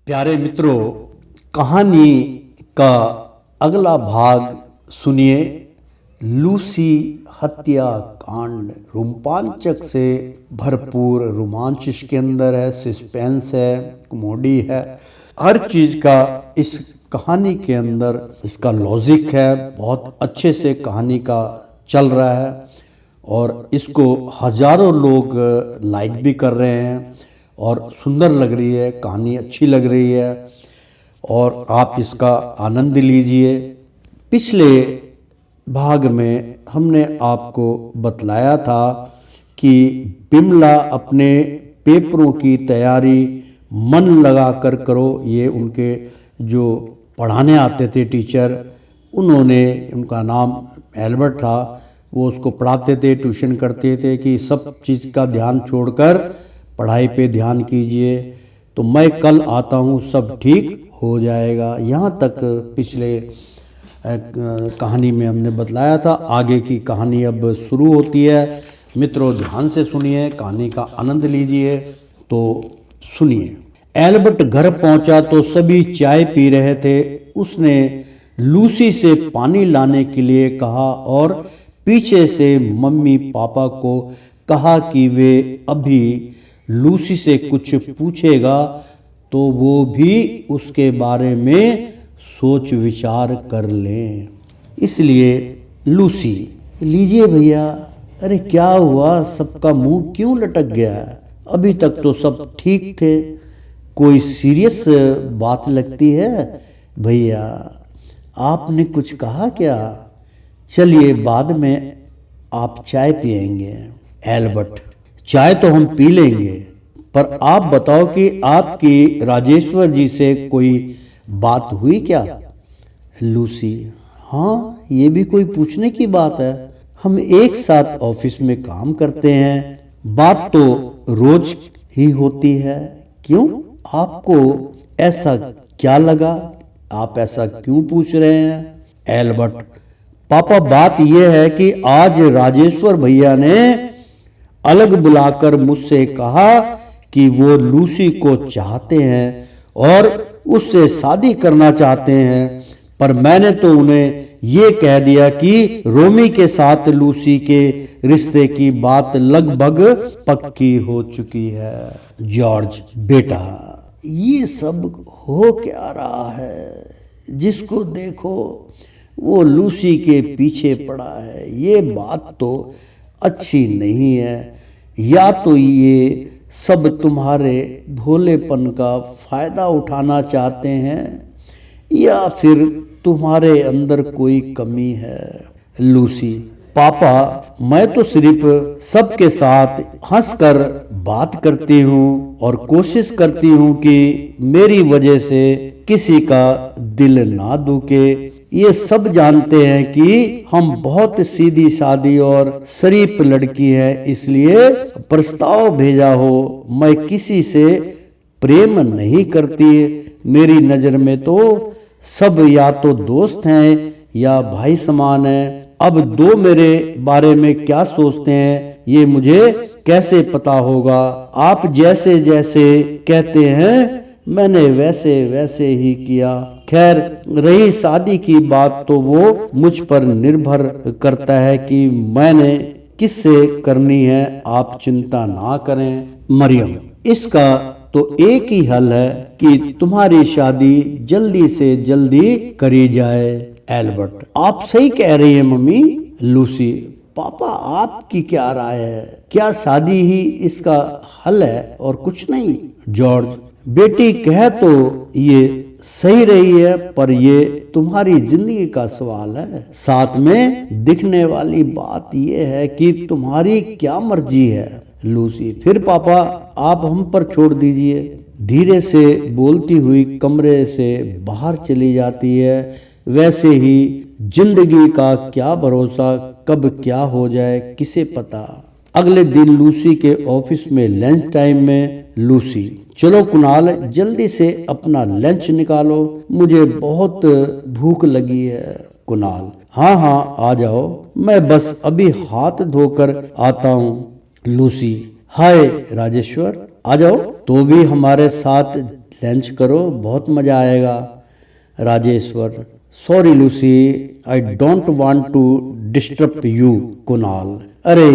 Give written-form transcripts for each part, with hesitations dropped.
प्यारे मित्रों, कहानी का अगला भाग सुनिए। लूसी हत्याकांड रोमांचक से भरपूर, रोमांच इसके अंदर है, सस्पेंस है, कॉमेडी है, हर चीज़ का इस कहानी के अंदर इसका लॉजिक है। बहुत अच्छे से कहानी का चल रहा है और इसको हजारों लोग लाइक भी कर रहे हैं और सुंदर लग रही है, कहानी अच्छी लग रही है और आप इसका आनंद लीजिए। पिछले भाग में हमने आपको बतलाया था कि बिमला अपने पेपरों की तैयारी मन लगा कर करो। ये उनके जो पढ़ाने आते थे टीचर, उन्होंने, उनका नाम एल्बर्ट था, वो उसको पढ़ाते थे, ट्यूशन करते थे कि सब चीज़ का ध्यान छोड़कर पढ़ाई पे ध्यान कीजिए, तो मैं कल आता हूँ, सब ठीक हो जाएगा। यहाँ तक पिछले कहानी में हमने बतलाया था। आगे की कहानी अब शुरू होती है। मित्रों, ध्यान से सुनिए, कहानी का आनंद लीजिए। तो सुनिए। एल्बर्ट घर पहुंचा तो सभी चाय पी रहे थे। उसने लूसी से पानी लाने के लिए कहा और पीछे से मम्मी पापा को कहा कि वे अभी लूसी से कुछ पूछेगा तो वो भी उसके बारे में सोच विचार कर लें। इसलिए लूसी, लीजिए भैया। अरे क्या हुआ, सबका मुंह क्यों लटक गया? अभी तक तो सब ठीक थे, कोई सीरियस बात लगती है भैया? आपने कुछ कहा क्या? चलिए बाद में आप चाय पिएंगे। एल्बर्ट, चाय तो हम पी लेंगे, पर आप बताओ कि आपकी राजेश्वर जी से कोई बात हुई क्या? लूसी, हाँ, ये भी कोई पूछने की बात है। हम एक साथ ऑफिस में काम करते हैं, बात तो रोज ही होती है। क्यों, आपको ऐसा क्या लगा? आप ऐसा क्यों पूछ रहे हैं? एल्बर्ट, पापा, बात यह है कि आज राजेश्वर भैया ने अलग बुलाकर मुझसे कहा कि वो लूसी को चाहते हैं और उससे शादी करना चाहते हैं, पर मैंने तो उन्हें ये कह दिया कि रोमी के साथ लूसी के रिश्ते की बात लगभग पक्की हो चुकी है। जॉर्ज, बेटा, ये सब हो क्या रहा है? जिसको देखो वो लूसी के पीछे पड़ा है। ये बात तो अच्छी नहीं है। या तो ये सब तुम्हारे भोलेपन का फायदा उठाना चाहते हैं या फिर तुम्हारे अंदर कोई कमी है। लूसी, पापा, मैं तो सिर्फ सबके साथ हंसकर बात करती हूँ और कोशिश करती हूँ कि मेरी वजह से किसी का दिल ना दुखे। ये सब जानते हैं कि हम बहुत सीधी सादी और शरीफ लड़की है, इसलिए प्रस्ताव भेजा हो। मैं किसी से प्रेम नहीं करती। मेरी नज़र में तो सब या तो दोस्त हैं या भाई समान हैं। अब दो मेरे बारे में क्या सोचते हैं ये मुझे कैसे पता होगा? आप जैसे जैसे कहते हैं मैंने वैसे वैसे ही किया। खैर, रही शादी की बात तो वो मुझ पर निर्भर करता है कि मैंने किससे करनी है। आप चिंता ना करें। मरियम, इसका तो एक ही हल है कि तुम्हारी शादी जल्दी से जल्दी करी जाए। एल्बर्ट, आप सही कह रही हैं मम्मी। लूसी, पापा, आपकी क्या राय है? क्या शादी ही इसका हल है और कुछ नहीं? जॉर्ज, बेटी कह तो ये सही रही है, पर ये तुम्हारी जिंदगी का सवाल है। साथ में दिखने वाली बात ये है कि तुम्हारी क्या मर्जी है। लूसी, फिर पापा आप हम पर छोड़ दीजिए। धीरे से बोलती हुई कमरे से बाहर चली जाती है। वैसे ही जिंदगी का क्या भरोसा, कब क्या हो जाए किसे पता। अगले दिन लूसी के ऑफिस में लंच टाइम में लूसी, चलो कुणाल, जल्दी से अपना लंच निकालो, मुझे बहुत भूख लगी है। कुणाल, हाँ हाँ आ जाओ, मैं बस अभी हाथ धोकर आता हूँ। लूसी, हाय राजेश्वर, आ जाओ, तो भी हमारे साथ लंच करो, बहुत मज़ा आएगा। Rajeshwar, sorry Lucy, I don't want to disturb you. Kunal, अरे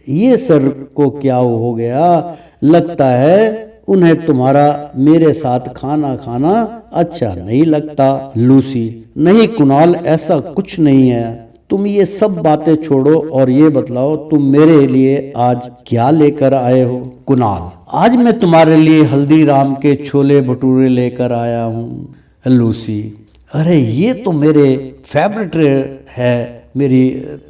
ये सर को क्या हो गया, लगता है उन्हें तुम्हारा मेरे साथ खाना खाना अच्छा नहीं लगता। लूसी, नहीं कुणाल, ऐसा कुछ नहीं है, तुम ये सब बातें छोड़ो और ये बतलाओ तुम मेरे लिए आज क्या लेकर आए हो। कुणाल, आज मैं तुम्हारे लिए हल्दीराम के छोले भटूरे लेकर आया हूँ। लूसी, अरे ये तो मेरे फेवरेट है, मेरी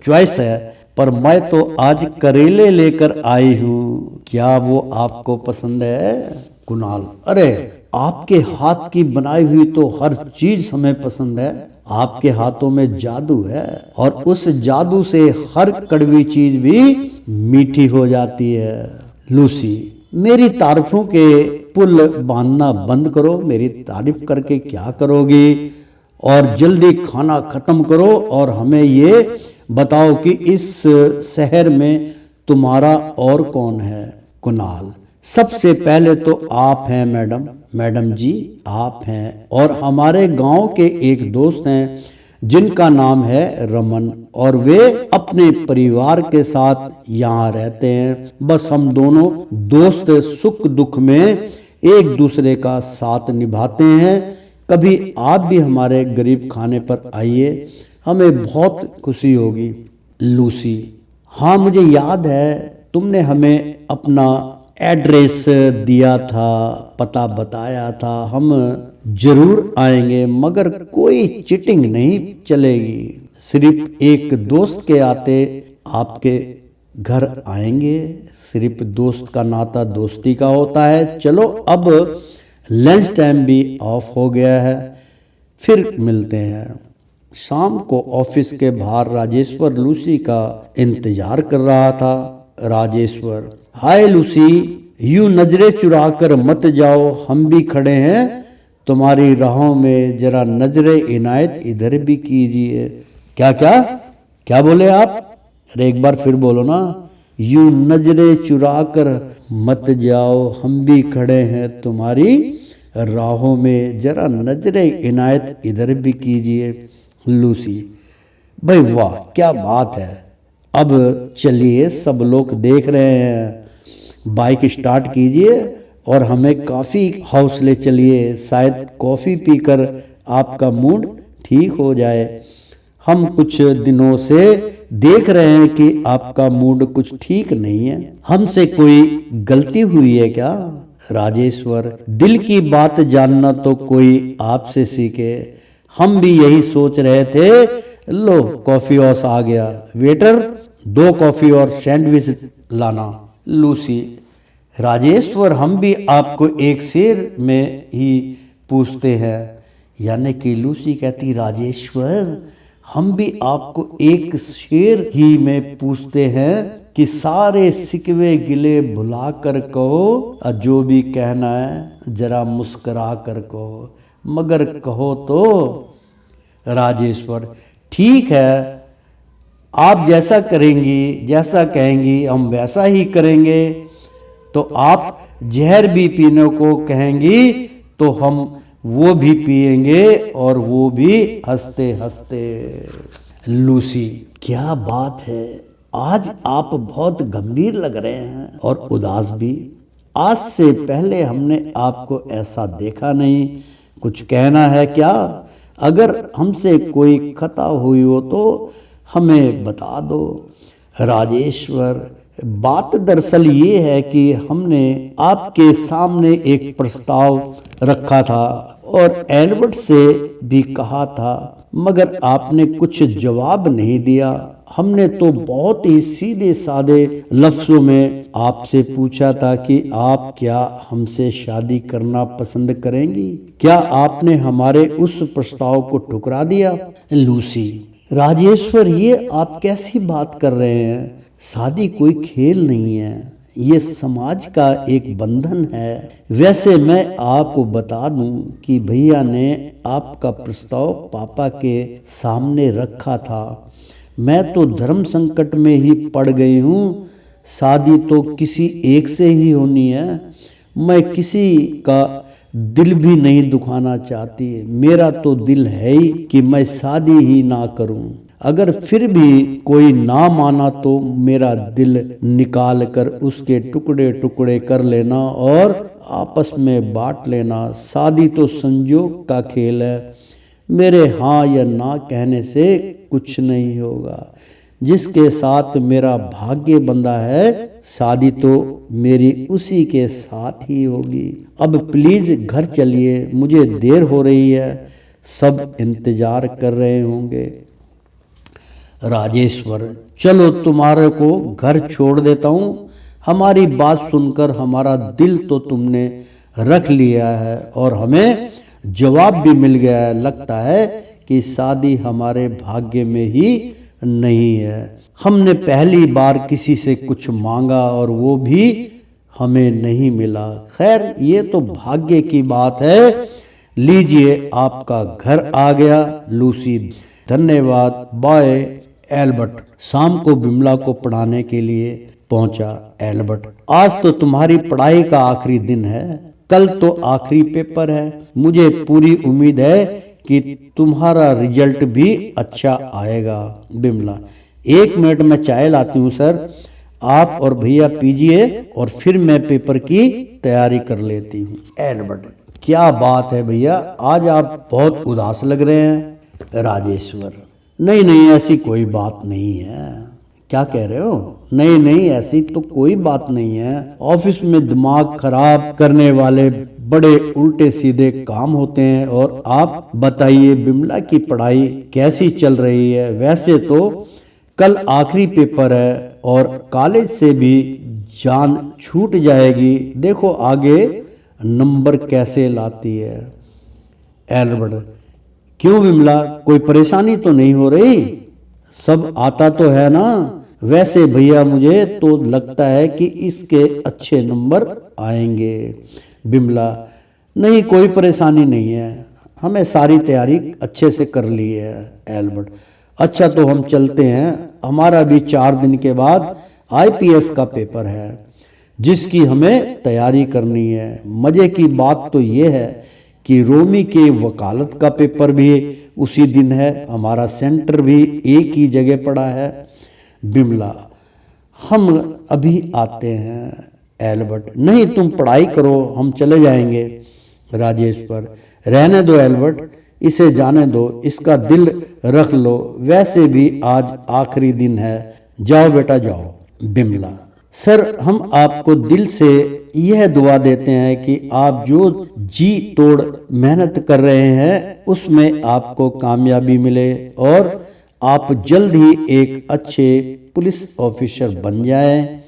चॉइस है, पर मैं तो आज करेले लेकर आई हूँ, क्या वो आपको पसंद है। कुणाल, अरे आपके हाथ की बनाई हुई तो हर चीज हमें पसंद है, आपके हाथों में जादू है और उस जादू से हर कड़वी चीज भी मीठी हो जाती है। लूसी, मेरी तारीफों के पुल बांधना बंद करो, मेरी तारीफ करके क्या करोगी, और जल्दी खाना खत्म करो और हमें ये बताओ कि इस शहर में तुम्हारा और कौन है। कुणाल, सबसे पहले तो आप हैं मैडम। मैडम जी, आप हैं, और हमारे गांव के एक दोस्त हैं जिनका नाम है रमन, और वे अपने परिवार के साथ यहाँ रहते हैं। बस हम दोनों दोस्त सुख दुख में एक दूसरे का साथ निभाते हैं। कभी आप भी हमारे गरीब खाने पर आइए, हमें बहुत खुशी होगी। लूसी, हाँ मुझे याद है, तुमने हमें अपना एड्रेस दिया था, पता बताया था, हम जरूर आएंगे, मगर कोई चीटिंग नहीं चलेगी, सिर्फ एक दोस्त के आते आपके घर आएंगे, सिर्फ दोस्त का नाता दोस्ती का होता है। चलो अब लंच टाइम भी ऑफ हो गया है, फिर मिलते हैं। शाम को ऑफिस के बाहर राजेश्वर लूसी का इंतजार कर रहा था। राजेश्वर, हाय लूसी, यूं नजरें चुरा कर मत जाओ, हम भी खड़े हैं तुम्हारी राहों में, जरा नजरें इनायत इधर भी कीजिए। क्या क्या क्या बोले आप, अरे एक बार फिर बोलो ना। यूं नजरें चुरा कर मत जाओ, हम भी खड़े हैं तुम्हारी राहों में, जरा नजरें इनायत इधर भी कीजिए। लूसी, भाई वाह क्या बात है, अब चलिए सब लोग देख रहे हैं, बाइक स्टार्ट कीजिए और हमें काफ़ी हौसले चलिए, शायद कॉफ़ी पीकर आपका मूड ठीक हो जाए। हम कुछ दिनों से देख रहे हैं कि आपका मूड कुछ ठीक नहीं है, हमसे कोई गलती हुई है क्या। राजेश्वर, दिल की बात जानना तो कोई आपसे सीखे, हम भी यही सोच रहे थे। लो कॉफी हाउस आ गया, वेटर 2 कॉफी और सैंडविच लाना। लूसी, राजेश्वर, हम भी आपको एक शेर में ही पूछते हैं, यानी कि लूसी कहती, राजेश्वर हम भी आपको एक शेर ही में पूछते हैं कि सारे सिकवे गिले भुला कर कहो, जो भी कहना है जरा मुस्कुरा कर कहो, मगर कहो तो। राजेश्वर, ठीक है, आप जैसा करेंगी, जैसा कहेंगी हम वैसा ही करेंगे। तो आप जहर भी पीने को कहेंगी तो हम वो भी पिएंगे, और वो भी हंसते हंसते। लूसी, क्या बात है, आज आप बहुत गंभीर लग रहे हैं और उदास भी, आज से पहले हमने आपको ऐसा देखा नहीं, कुछ कहना है क्या। अगर हमसे कोई खता हुई हो तो हमें बता दो। राजेश्वर, बात दरअसल ये है कि हमने आपके सामने एक प्रस्ताव रखा था और एल्बर्ट से भी कहा था, मगर आपने कुछ जवाब नहीं दिया। हमने तो बहुत ही सीधे सादे लफ्जों में आपसे पूछा था कि आप क्या हमसे शादी करना पसंद करेंगी, क्या आपने हमारे उस प्रस्ताव को ठुकरा दिया। लूसी, राजेश्वर, ये आप कैसी बात कर रहे हैं, शादी कोई खेल नहीं है, ये समाज का एक बंधन है। वैसे मैं आपको बता दूं कि भैया ने आपका प्रस्ताव पापा के सामने रखा था, मैं तो धर्म संकट में ही पड़ गई हूँ, शादी तो किसी एक से ही होनी है, मैं किसी का दिल भी नहीं दुखाना चाहती। मेरा तो दिल है ही कि मैं शादी ही ना करूं। अगर फिर भी कोई ना माना तो मेरा दिल निकाल कर उसके टुकड़े टुकड़े कर लेना और आपस में बांट लेना। शादी तो संजोग का खेल है, मेरे हाँ या ना कहने से कुछ नहीं होगा। जिसके साथ मेरा भाग्य बंधा है, शादी तो मेरी उसी के साथ ही होगी। अब प्लीज घर चलिए, मुझे देर हो रही है, सब इंतजार कर रहे होंगे। राजेश्वर, चलो तुम्हारे को घर छोड़ देता हूँ। हमारी बात सुनकर हमारा दिल तो तुमने रख लिया है और हमें जवाब भी मिल गया है। लगता है कि शादी हमारे भाग्य में ही नहीं है। हमने पहली बार किसी से कुछ मांगा और वो भी हमें नहीं मिला। खैर ये तो भाग्य की बात है। लीजिए आपका घर आ गया। लूसी, धन्यवाद, बाय। एल्बर्ट शाम को बिमला को पढ़ाने के लिए पहुंचा। एल्बर्ट, आज तो तुम्हारी पढ़ाई का आखिरी दिन है, कल तो आखिरी पेपर है। मुझे पूरी उम्मीद है कि तुम्हारा रिजल्ट भी अच्छा आएगा। बिमला, 1 मिनट में चाय लाती हूँ सर, आप और भैया पीजिए और फिर मैं पेपर की तैयारी कर लेती हूँ। एल्बर्ट, क्या बात है भैया, आज आप बहुत उदास लग रहे हैं। राजेश्वर, नहीं नहीं ऐसी कोई बात नहीं है। क्या कह रहे हो? नहीं नहीं ऐसी तो कोई बात नहीं है। ऑफिस में दिमाग खराब करने वाले बड़े उल्टे सीधे काम होते हैं। और आप बताइए बिमला की पढ़ाई कैसी चल रही है? वैसे तो कल आखिरी पेपर है और कॉलेज से भी जान छूट जाएगी। देखो आगे नंबर कैसे लाती है। एल्बर्ट, क्यों बिमला, कोई परेशानी तो नहीं हो रही? सब आता तो है ना? वैसे भैया मुझे तो लगता है कि इसके अच्छे नंबर आएंगे। बिमला, नहीं कोई परेशानी नहीं है, हमें सारी तैयारी अच्छे से कर ली है। एल्बर्ट, अच्छा तो हम चलते हैं, हमारा भी 4 दिन के बाद आईपीएस का पेपर है जिसकी हमें तैयारी करनी है। मजे की बात तो ये है कि रोमी के वकालत का पेपर भी उसी दिन है, हमारा सेंटर भी एक ही जगह पड़ा है। बिमला, हम अभी आते हैं। एल्बर्ट, नहीं तुम पढ़ाई करो, हम चले जाएंगे। राजेश्वर, रहने दो एल्बर्ट, इसे जाने दो, इसका दिल रख लो, वैसे भी आज आखिरी दिन है, जाओ बेटा जाओ। बिमला, सर हम आपको दिल से यह दुआ देते हैं कि आप जो जी तोड़ मेहनत कर रहे हैं उसमें आपको कामयाबी मिले और आप जल्द ही एक अच्छे पुलिस ऑफिसर बन जाएं।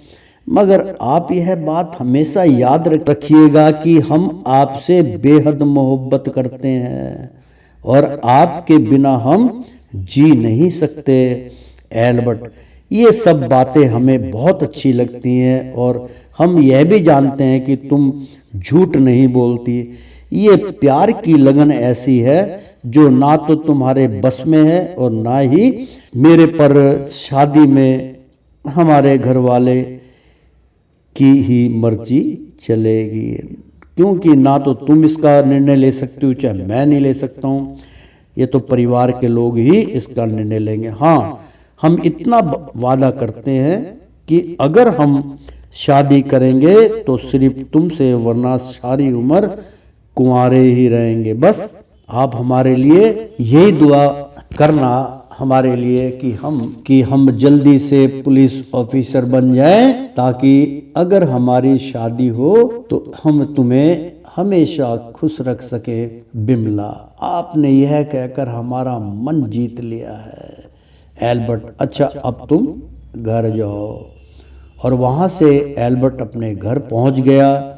मगर आप यह बात हमेशा याद रखिएगा कि हम आपसे बेहद मोहब्बत करते हैं और आपके बिना हम जी नहीं सकते। एल्बर्ट, ये सब बातें हमें बहुत अच्छी लगती हैं और हम यह भी जानते हैं कि तुम झूठ नहीं बोलती। ये प्यार की लगन ऐसी है जो ना तो तुम्हारे बस में है और ना ही मेरे पर शादी में हमारे घर वाले की ही मर्जी चलेगी, क्योंकि ना तो तुम इसका निर्णय ले सकती हो, चाहे मैं नहीं ले सकता हूँ, ये तो परिवार के लोग ही इसका निर्णय लेंगे। हाँ, हम इतना वादा करते हैं कि अगर हम शादी करेंगे तो सिर्फ तुमसे, वरना सारी उम्र कुंवारे ही रहेंगे। बस आप हमारे लिए यही दुआ करना हमारे लिए कि हम जल्दी से पुलिस ऑफिसर बन जाएं, ताकि अगर हमारी शादी हो तो हम तुम्हें हमेशा खुश रख सके। बिमला, आपने यह कहकर हमारा मन जीत लिया है। एल्बर्ट, अच्छा अब तुम घर जाओ। और वहाँ से एल्बर्ट अपने घर पहुँच गया।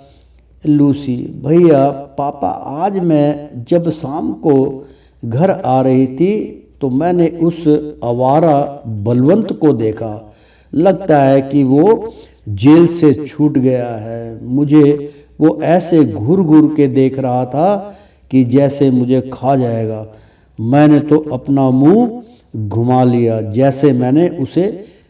लूसी, भैया पापा, आज मैं जब शाम को घर आ रही थी तो मैंने उस आवारा बलवंत को देखा। लगता है कि वो जेल से छूट गया है। मुझे वो ऐसे घूर घूर के देख रहा था कि जैसे मुझे खा जाएगा। मैंने तो अपना मुंह घुमा लिया जैसे मैंने उसे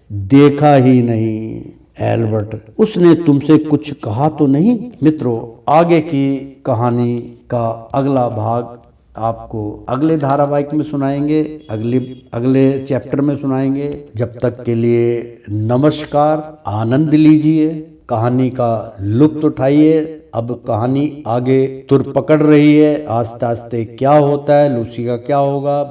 देखा ही नहीं। एल्बर्ट, उसने तुमसे कुछ कहा तो नहीं? मित्रों, आगे की कहानी का अगला भाग आपको अगले धारावाहिक में सुनाएंगे, अगले चैप्टर में सुनाएंगे। जब तक के लिए नमस्कार, आनंद लीजिए, कहानी का लुत्फ उठाइए। अब कहानी आगे तुर पकड़ रही है, आस्ते आस्ते क्या होता है, लूसी का क्या होगा,